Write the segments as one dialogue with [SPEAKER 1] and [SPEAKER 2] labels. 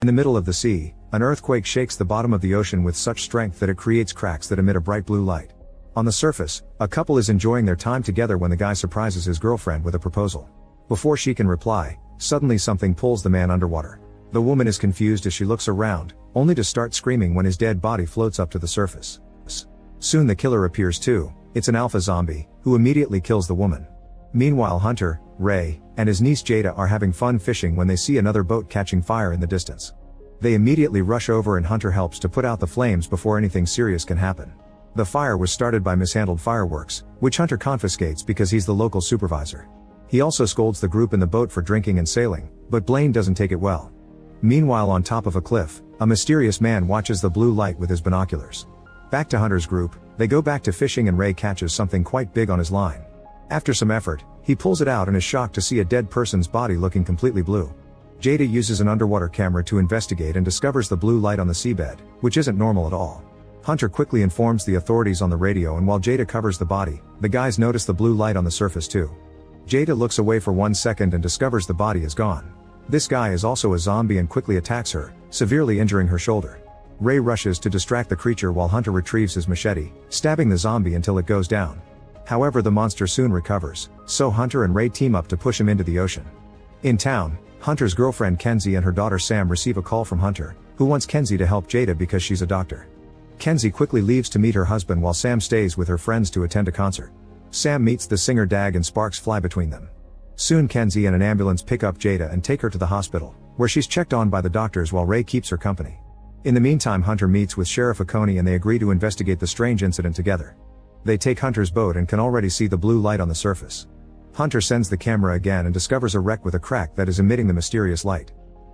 [SPEAKER 1] In the middle of the sea, an earthquake shakes the bottom of the ocean with such strength that it creates cracks that emit a bright blue light. On the surface, a couple is enjoying their time together when the guy surprises his girlfriend with a proposal. Before she can reply, suddenly something pulls the man underwater. The woman is confused as she looks around, only to start screaming when his dead body floats up to the surface. Soon the killer appears too. It's an alpha zombie, who immediately kills the woman. Meanwhile Hunter, Ray, and his niece Jada are having fun fishing when they see another boat catching fire in the distance. They immediately rush over and Hunter helps to put out the flames before anything serious can happen. The fire was started by mishandled fireworks, which Hunter confiscates because he's the local supervisor. He also scolds the group in the boat for drinking and sailing, but Blaine doesn't take it well. Meanwhile on top of a cliff, a mysterious man watches the blue light with his binoculars. Back to Hunter's group, they go back to fishing and Ray catches something quite big on his line. After some effort, he pulls it out and is shocked to see a dead person's body looking completely blue. Jada uses an underwater camera to investigate and discovers the blue light on the seabed, which isn't normal at all. Hunter quickly informs the authorities on the radio and while Jada covers the body, the guys notice the blue light on the surface too. Jada looks away for 1 second and discovers the body is gone. This guy is also a zombie and quickly attacks her, severely injuring her shoulder. Ray rushes to distract the creature while Hunter retrieves his machete, stabbing the zombie until it goes down. However, the monster soon recovers, so Hunter and Ray team up to push him into the ocean. In town, Hunter's girlfriend Kenzie and her daughter Sam receive a call from Hunter, who wants Kenzie to help Jada because she's a doctor. Kenzie quickly leaves to meet her husband while Sam stays with her friends to attend a concert. Sam meets the singer Dag and sparks fly between them. Soon Kenzie and an ambulance pick up Jada and take her to the hospital, where she's checked on by the doctors while Ray keeps her company. In the meantime Hunter meets with Sheriff Oconee and they agree to investigate the strange incident together. They take Hunter's boat and can already see the blue light on the surface. Hunter sends the camera again and discovers a wreck with a crack that is emitting the mysterious light.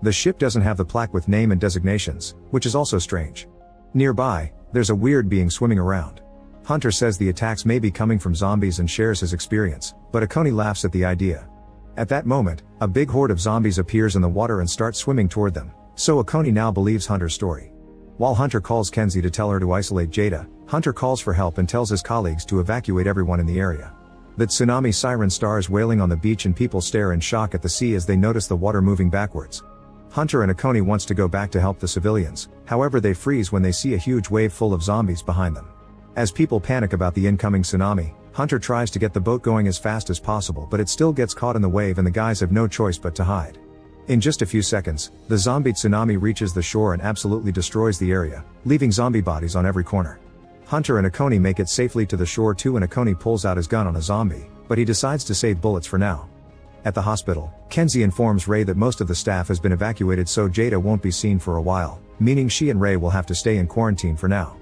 [SPEAKER 1] The ship doesn't have the plaque with name and designations, which is also strange. Nearby, there's a weird being swimming around. Hunter says the attacks may be coming from zombies and shares his experience, but Oconee laughs at the idea. At that moment, a big horde of zombies appears in the water and starts swimming toward them, so Oconee now believes Hunter's story. While Hunter calls Kenzie to tell her to isolate Jada, Hunter calls for help and tells his colleagues to evacuate everyone in the area. The tsunami siren stars wailing on the beach and people stare in shock at the sea as they notice the water moving backwards. Hunter and Oconee wants to go back to help the civilians, however they freeze when they see a huge wave full of zombies behind them. As people panic about the incoming tsunami, Hunter tries to get the boat going as fast as possible but it still gets caught in the wave and the guys have no choice but to hide. In just a few seconds, the zombie tsunami reaches the shore and absolutely destroys the area, leaving zombie bodies on every corner. Hunter and Oconee make it safely to the shore too and Oconee pulls out his gun on a zombie, but he decides to save bullets for now. At the hospital, Kenzie informs Ray that most of the staff has been evacuated so Jada won't be seen for a while, meaning she and Ray will have to stay in quarantine for now.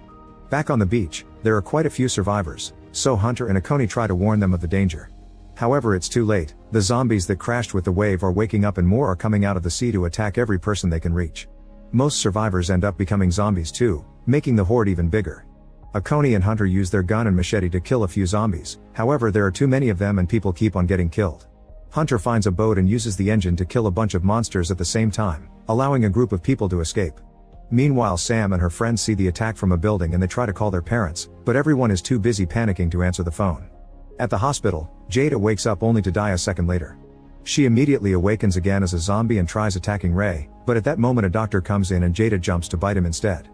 [SPEAKER 1] Back on the beach, there are quite a few survivors, so Hunter and Oconee try to warn them of the danger. However, it's too late. The zombies that crashed with the wave are waking up and more are coming out of the sea to attack every person they can reach. Most survivors end up becoming zombies too, making the horde even bigger. Oconee and Hunter use their gun and machete to kill a few zombies, however there are too many of them and people keep on getting killed. Hunter finds a boat and uses the engine to kill a bunch of monsters at the same time, allowing a group of people to escape. Meanwhile Sam and her friends see the attack from a building and they try to call their parents, but everyone is too busy panicking to answer the phone. At the hospital, Jada wakes up only to die a second later. She immediately awakens again as a zombie and tries attacking Ray, but at that moment a doctor comes in and Jada jumps to bite him instead.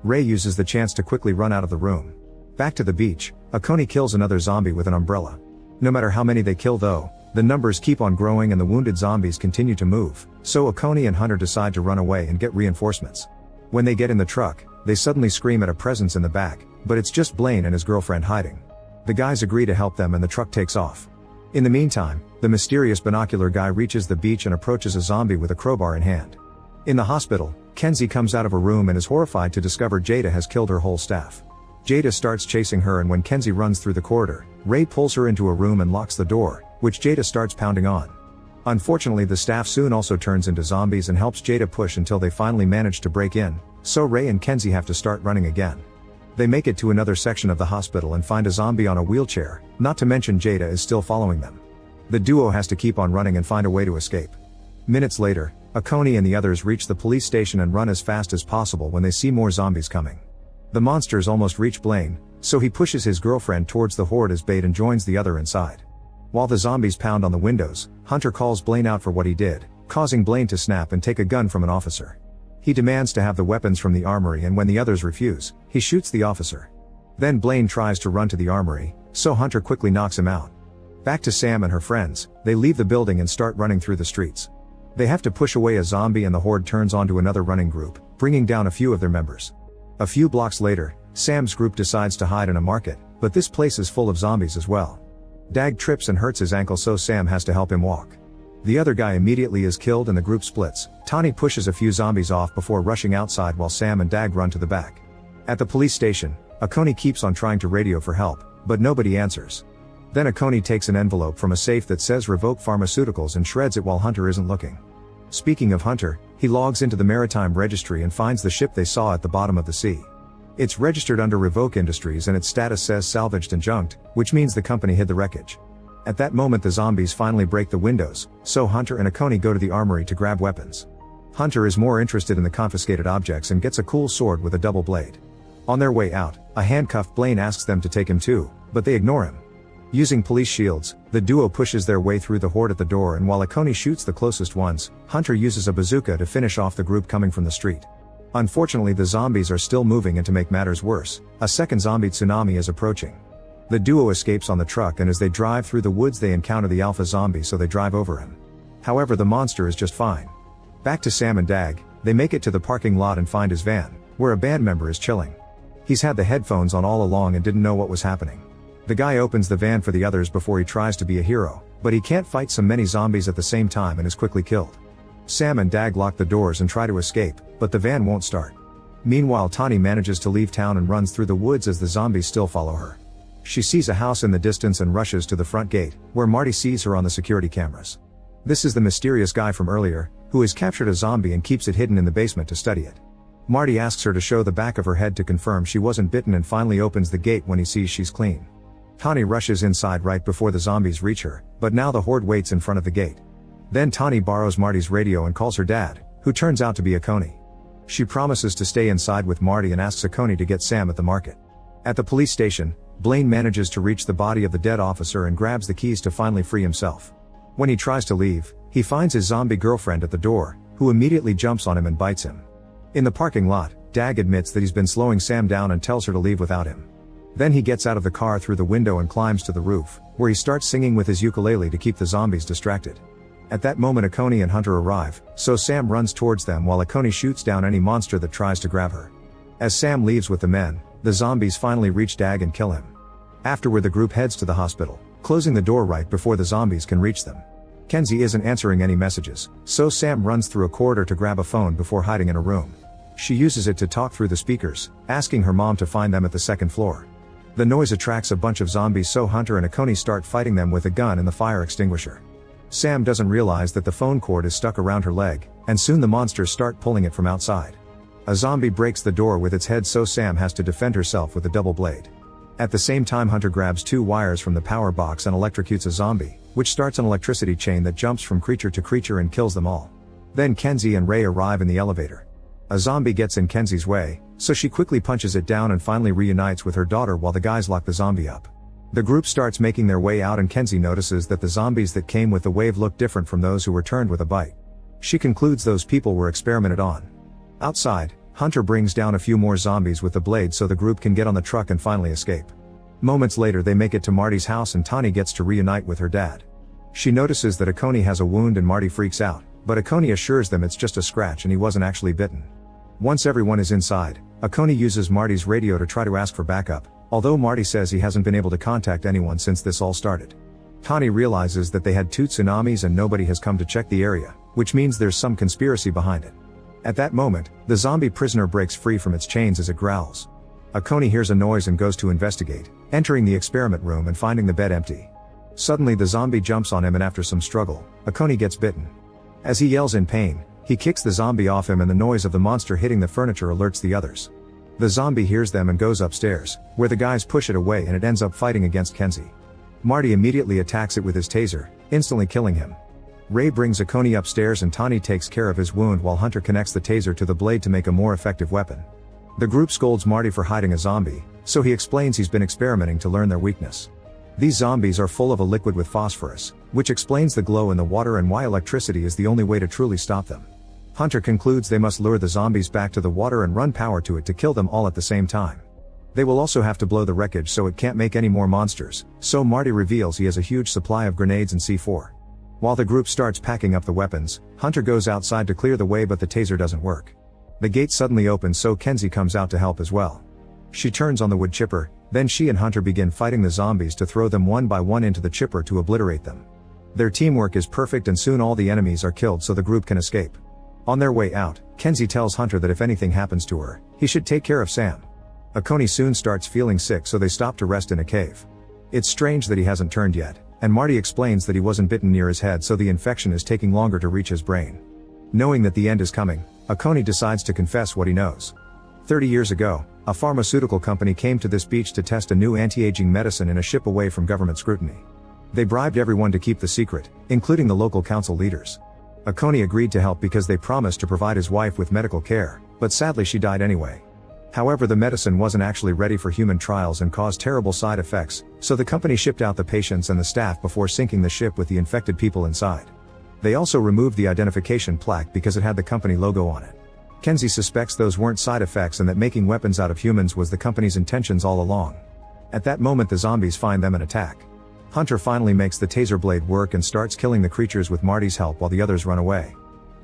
[SPEAKER 1] Ray uses the chance to quickly run out of the room. Back to the beach, Oconee kills another zombie with an umbrella. No matter how many they kill though, the numbers keep on growing and the wounded zombies continue to move, so Oconee and Hunter decide to run away and get reinforcements. When they get in the truck, they suddenly scream at a presence in the back, but it's just Blaine and his girlfriend hiding. The guys agree to help them and the truck takes off. In the meantime, the mysterious binocular guy reaches the beach and approaches a zombie with a crowbar in hand. In the hospital, Kenzie comes out of a room and is horrified to discover Jada has killed her whole staff. Jada starts chasing her and when Kenzie runs through the corridor, Ray pulls her into a room and locks the door, which Jada starts pounding on. Unfortunately the staff soon also turns into zombies and helps Jada push until they finally manage to break in, so Ray and Kenzie have to start running again. They make it to another section of the hospital and find a zombie on a wheelchair, not to mention Jada is still following them. The duo has to keep on running and find a way to escape. Minutes later, Oconee and the others reach the police station and run as fast as possible when they see more zombies coming. The monsters almost reach Blaine, so he pushes his girlfriend towards the horde as bait and joins the other inside. While the zombies pound on the windows, Hunter calls Blaine out for what he did, causing Blaine to snap and take a gun from an officer. He demands to have the weapons from the armory, and when the others refuse, he shoots the officer. Then Blaine tries to run to the armory, so Hunter quickly knocks him out. Back to Sam and her friends, they leave the building and start running through the streets. They have to push away a zombie and the horde turns onto another running group, bringing down a few of their members. A few blocks later, Sam's group decides to hide in a market, but this place is full of zombies as well. Dag trips and hurts his ankle, so Sam has to help him walk. The other guy immediately is killed and the group splits. Tani pushes a few zombies off before rushing outside while Sam and Dag run to the back. At the police station, Akoni keeps on trying to radio for help, but nobody answers. Then Akoni takes an envelope from a safe that says Revoke Pharmaceuticals and shreds it while Hunter isn't looking. Speaking of Hunter, he logs into the maritime registry and finds the ship they saw at the bottom of the sea. It's registered under Revoke Industries and its status says salvaged and junked, which means the company hid the wreckage. At that moment the zombies finally break the windows, so Hunter and Akoni go to the armory to grab weapons. Hunter is more interested in the confiscated objects and gets a cool sword with a double blade. On their way out, a handcuffed Blaine asks them to take him too, but they ignore him. Using police shields, the duo pushes their way through the horde at the door, and while Akoni shoots the closest ones, Hunter uses a bazooka to finish off the group coming from the street. Unfortunately, the zombies are still moving, and to make matters worse, a second zombie tsunami is approaching. The duo escapes on the truck, and as they drive through the woods they encounter the alpha zombie, so they drive over him. However, the monster is just fine. Back to Sam and Dag, they make it to the parking lot and find his van, where a band member is chilling. He's had the headphones on all along and didn't know what was happening. The guy opens the van for the others before he tries to be a hero, but he can't fight so many zombies at the same time and is quickly killed. Sam and Dag lock the doors and try to escape, but the van won't start. Meanwhile, Tani manages to leave town and runs through the woods as the zombies still follow her. She sees a house in the distance and rushes to the front gate, where Marty sees her on the security cameras. This is the mysterious guy from earlier, who has captured a zombie and keeps it hidden in the basement to study it. Marty asks her to show the back of her head to confirm she wasn't bitten and finally opens the gate when he sees she's clean. Tani rushes inside right before the zombies reach her, but now the horde waits in front of the gate. Then Tani borrows Marty's radio and calls her dad, who turns out to be Akoni. She promises to stay inside with Marty and asks Akoni to get Sam at the market. At the police station, Blaine manages to reach the body of the dead officer and grabs the keys to finally free himself. When he tries to leave, he finds his zombie girlfriend at the door, who immediately jumps on him and bites him. In the parking lot, Dag admits that he's been slowing Sam down and tells her to leave without him. Then he gets out of the car through the window and climbs to the roof, where he starts singing with his ukulele to keep the zombies distracted. At that moment Akoni and Hunter arrive, so Sam runs towards them while Akoni shoots down any monster that tries to grab her. As Sam leaves with the men, the zombies finally reach Dag and kill him. Afterward the group heads to the hospital, closing the door right before the zombies can reach them. Kenzie isn't answering any messages, so Sam runs through a corridor to grab a phone before hiding in a room. She uses it to talk through the speakers, asking her mom to find them at the second floor. The noise attracts a bunch of zombies, so Hunter and Akoni start fighting them with a gun and the fire extinguisher. Sam doesn't realize that the phone cord is stuck around her leg, and soon the monsters start pulling it from outside. A zombie breaks the door with its head, so Sam has to defend herself with a double blade. At the same time Hunter grabs 2 wires from the power box and electrocutes a zombie, which starts an electricity chain that jumps from creature to creature and kills them all. Then Kenzie and Ray arrive in the elevator. A zombie gets in Kenzie's way, so she quickly punches it down and finally reunites with her daughter while the guys lock the zombie up. The group starts making their way out and Kenzie notices that the zombies that came with the wave look different from those who returned with a bite. She concludes those people were experimented on. Outside, Hunter brings down a few more zombies with the blade so the group can get on the truck and finally escape. Moments later they make it to Marty's house and Tani gets to reunite with her dad. She notices that Akoni has a wound and Marty freaks out, but Akoni assures them it's just a scratch and he wasn't actually bitten. Once everyone is inside, Akoni uses Marty's radio to try to ask for backup, although Marty says he hasn't been able to contact anyone since this all started. Tani realizes that they had 2 tsunamis and nobody has come to check the area, which means there's some conspiracy behind it. At that moment, the zombie prisoner breaks free from its chains as it growls. Akoni hears a noise and goes to investigate, entering the experiment room and finding the bed empty. Suddenly the zombie jumps on him and after some struggle, Akoni gets bitten. As he yells in pain, he kicks the zombie off him and the noise of the monster hitting the furniture alerts the others. The zombie hears them and goes upstairs, where the guys push it away and it ends up fighting against Kenzie. Marty immediately attacks it with his taser, instantly killing him. Ray brings Akoni upstairs and Tani takes care of his wound while Hunter connects the taser to the blade to make a more effective weapon. The group scolds Marty for hiding a zombie, so he explains he's been experimenting to learn their weakness. These zombies are full of a liquid with phosphorus, which explains the glow in the water and why electricity is the only way to truly stop them. Hunter concludes they must lure the zombies back to the water and run power to it to kill them all at the same time. They will also have to blow the wreckage so it can't make any more monsters, so Marty reveals he has a huge supply of grenades and C4. While the group starts packing up the weapons, Hunter goes outside to clear the way but the taser doesn't work. The gate suddenly opens so Kenzie comes out to help as well. She turns on the wood chipper, then she and Hunter begin fighting the zombies to throw them one by one into the chipper to obliterate them. Their teamwork is perfect and soon all the enemies are killed so the group can escape. On their way out, Kenzie tells Hunter that if anything happens to her, he should take care of Sam. Akoni soon starts feeling sick so they stop to rest in a cave. It's strange that he hasn't turned yet, and Marty explains that he wasn't bitten near his head so the infection is taking longer to reach his brain. Knowing that the end is coming, Akoni decides to confess what he knows. 30 years ago, a pharmaceutical company came to this beach to test a new anti-aging medicine in a ship away from government scrutiny. They bribed everyone to keep the secret, including the local council leaders. Akoni agreed to help because they promised to provide his wife with medical care, but sadly she died anyway. However, the medicine wasn't actually ready for human trials and caused terrible side effects, so the company shipped out the patients and the staff before sinking the ship with the infected people inside. They also removed the identification plaque because it had the company logo on it. Kenzie suspects those weren't side effects and that making weapons out of humans was the company's intentions all along. At that moment the zombies find them and attack. Hunter finally makes the taser blade work and starts killing the creatures with Marty's help while the others run away.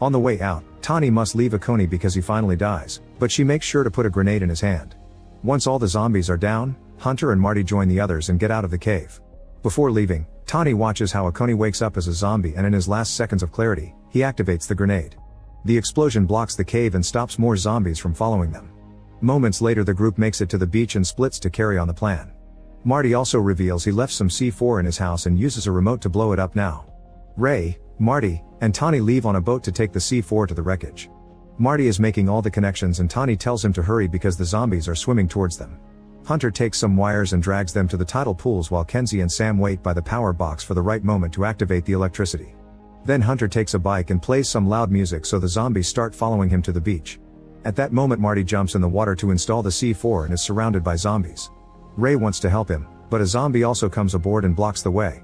[SPEAKER 1] On the way out, Tani must leave Akoni because he finally dies, but she makes sure to put a grenade in his hand. Once all the zombies are down, Hunter and Marty join the others and get out of the cave. Before leaving, Tani watches how Akoni wakes up as a zombie and in his last seconds of clarity, he activates the grenade. The explosion blocks the cave and stops more zombies from following them. Moments later the group makes it to the beach and splits to carry on the plan. Marty also reveals he left some C4 in his house and uses a remote to blow it up now. Ray, Marty, and Tani leave on a boat to take the C4 to the wreckage. Marty is making all the connections and Tani tells him to hurry because the zombies are swimming towards them. Hunter takes some wires and drags them to the tidal pools while Kenzie and Sam wait by the power box for the right moment to activate the electricity. Then Hunter takes a bike and plays some loud music so the zombies start following him to the beach. At that moment Marty jumps in the water to install the C4 and is surrounded by zombies. Ray wants to help him, but a zombie also comes aboard and blocks the way.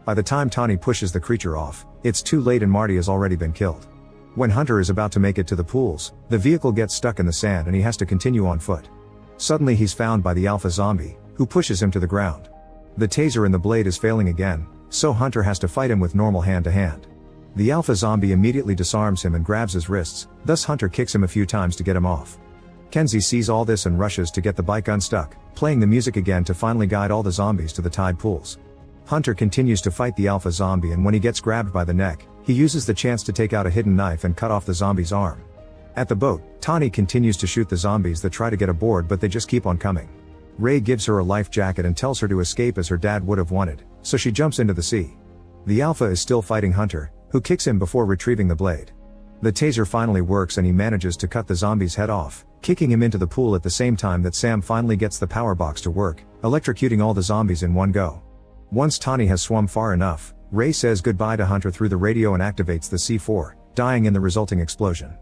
[SPEAKER 1] By the time Tani pushes the creature off, it's too late and Marty has already been killed. When Hunter is about to make it to the pools, the vehicle gets stuck in the sand and he has to continue on foot. Suddenly he's found by the alpha zombie, who pushes him to the ground. The taser in the blade is failing again, so Hunter has to fight him with normal hand-to-hand. The alpha zombie immediately disarms him and grabs his wrists, thus Hunter kicks him a few times to get him off. Kenzie sees all this and rushes to get the bike unstuck, playing the music again to finally guide all the zombies to the tide pools. Hunter continues to fight the alpha zombie and when he gets grabbed by the neck, he uses the chance to take out a hidden knife and cut off the zombie's arm. At the boat, Tani continues to shoot the zombies that try to get aboard but they just keep on coming. Ray gives her a life jacket and tells her to escape as her dad would have wanted, so she jumps into the sea. The alpha is still fighting Hunter, who kicks him before retrieving the blade. The taser finally works and he manages to cut the zombie's head off, kicking him into the pool at the same time that Sam finally gets the power box to work, electrocuting all the zombies in one go. Once Tani has swum far enough, Ray says goodbye to Hunter through the radio and activates the C4, dying in the resulting explosion.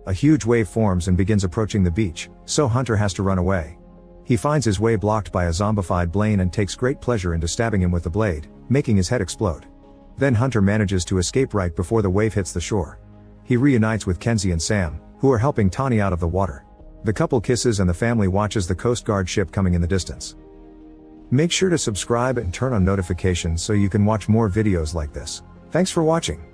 [SPEAKER 1] A huge wave forms and begins approaching the beach, so Hunter has to run away. He finds his way blocked by a zombified Blaine and takes great pleasure into stabbing him with the blade, making his head explode. Then Hunter manages to escape right before the wave hits the shore. He reunites with Kenzie and Sam, who are helping Tani out of the water. The couple kisses and the family watches the Coast Guard ship coming in the distance. Make sure to subscribe and turn on notifications so you can watch more videos like this. Thanks for watching.